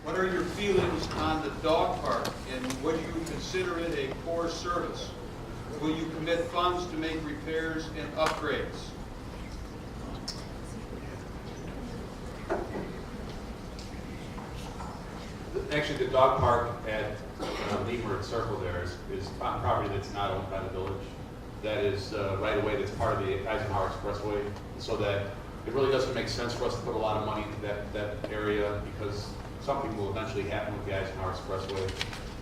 What are your feelings on the dog park, and would you consider it a core service? Will you commit funds to make repairs and upgrades? Actually, the dog park at Leimert Circle there is on property that's not owned by the village. That is right away that's part of the Eisenhower Expressway, so that it really doesn't make sense for us to put a lot of money into that area because something will eventually happen with the Eisenhower Expressway.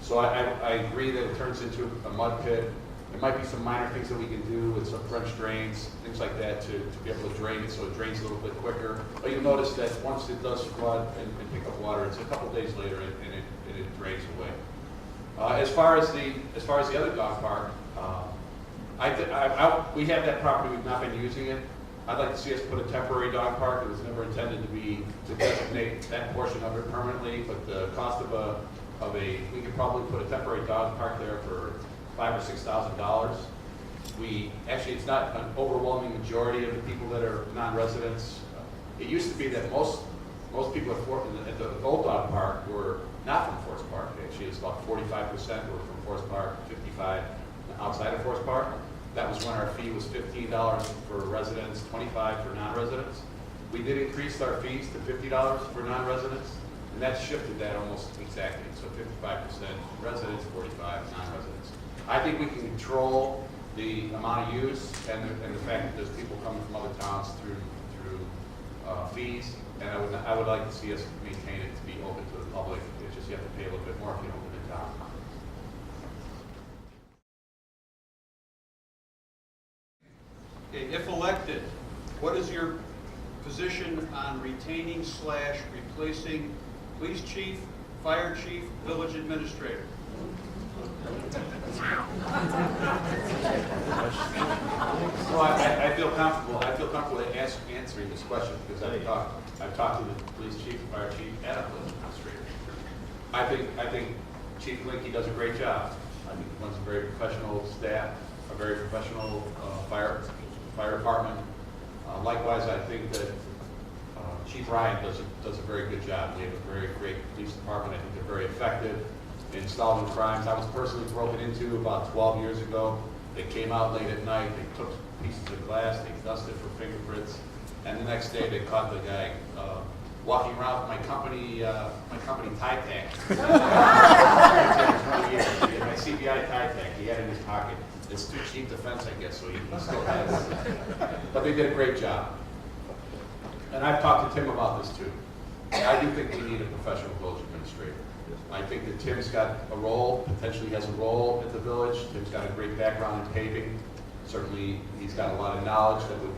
So I agree that it turns into a mud pit. There might be some minor things that we can do with some French drains, things like that to be able to drain it so it drains a little bit quicker. But you'll notice that once it does flood and pick up water, it's a couple days later and it drains away. As far as the other dog park, we have that property. We've not been using it. I'd like to see us put a temporary dog park. It was never intended to designate that portion of it permanently, but the cost of we could probably put a temporary dog park there for $5,000 or $6,000. It's not an overwhelming majority of the people that are non-residents. It used to be that most people at the old dog park were not from Forest Park. Actually, it's about 45% were from Forest Park, 55% outside of Forest Park. That was when our fee was $15 for residents, $25 for non-residents. We did increase our fees to $50 for non-residents, and that shifted that almost exactly. So 55% residents, 45% non-residents. I think we can control the amount of use and the fact that there's people coming from other towns through fees, and I would like to see us maintain it to be open to the public. It's just you have to pay a little bit more if you don't live in town. Okay, if elected, what is your position on retaining / replacing police chief, fire chief, village administrator? So I feel comfortable. Answering this question because I've talked to the police chief, fire chief, and a village administrator. I think Chief Linky does a great job. I think he runs a very professional staff, a very professional fire department. Likewise, I think that Chief Ryan does a very good job. We have a very great police department. I think they're very effective in solving crimes. I was personally broken into about 12 years ago. They came out late at night. They took pieces of glass. They dusted for fingerprints, and the next day they caught the guy walking around with my company tie tag. 20 years. He had my CBI tie tag. He had it in his pocket. It's too cheap defense, I guess, so he still has it. But they did a great job. And I've talked to Tim about this too. I do think we need a professional village administrator. I think that Tim's got a role, potentially has a role at the village. Tim's got a great background in paving. Certainly, he's got a lot of knowledge that would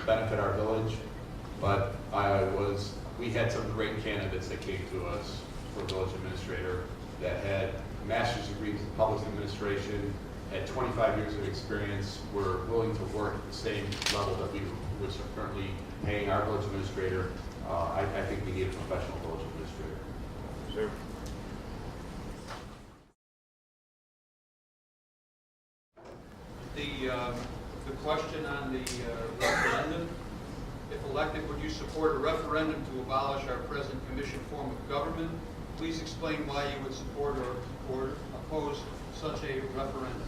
benefit our village. But we had some great candidates that came to us for village administrator that had master's degrees in public administration, had 25 years of experience, were willing to work at the same level that we were currently paying our village administrator. I think we need a professional village administrator. Sure. The question on the referendum, if elected, would you support a referendum to abolish our present commission form of government? Please explain why you would support or oppose such a referendum.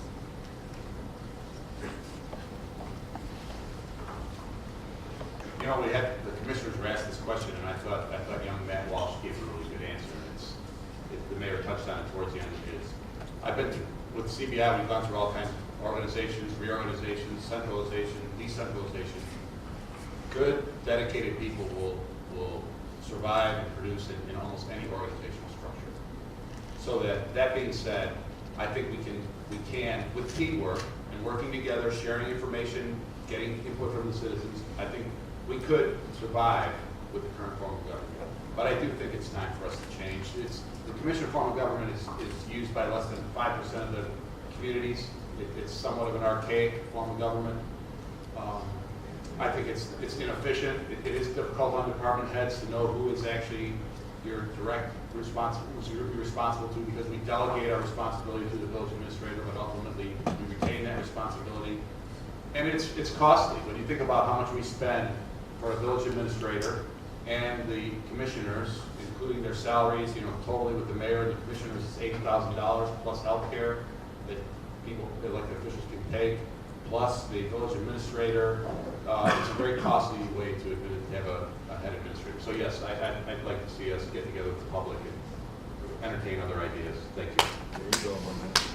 You know, the commissioners were asked this question, and I thought young Matt Walsh gave a really good answer. And the mayor touched on it towards the end of his. I've been with CBI. We've gone through all kinds of organizations, reorganizations, centralization, decentralization. Good, dedicated people will survive and produce in almost any organizational structure. So that being said, I think we can with teamwork and working together, sharing information, getting input from the citizens. I think we could survive with the current form of government. But I do think it's time for us to change. The commission form of government is used by less than 5% of the communities. It's somewhat of an archaic form of government. I think it's inefficient. It is difficult on department heads to know who is actually your direct responsible to, because we delegate our responsibility to the village administrator, but ultimately we retain that responsibility. And it's costly when you think about how much we spend for a village administrator and the commissioners, including their salaries, totally with the mayor and the commissioners, is $80,000 plus healthcare that people, elected officials can take, plus the village administrator. It's a very costly way to have a head administrator. So yes, I'd like to see us get together with the public and entertain other ideas. Thank you. There you go, my man.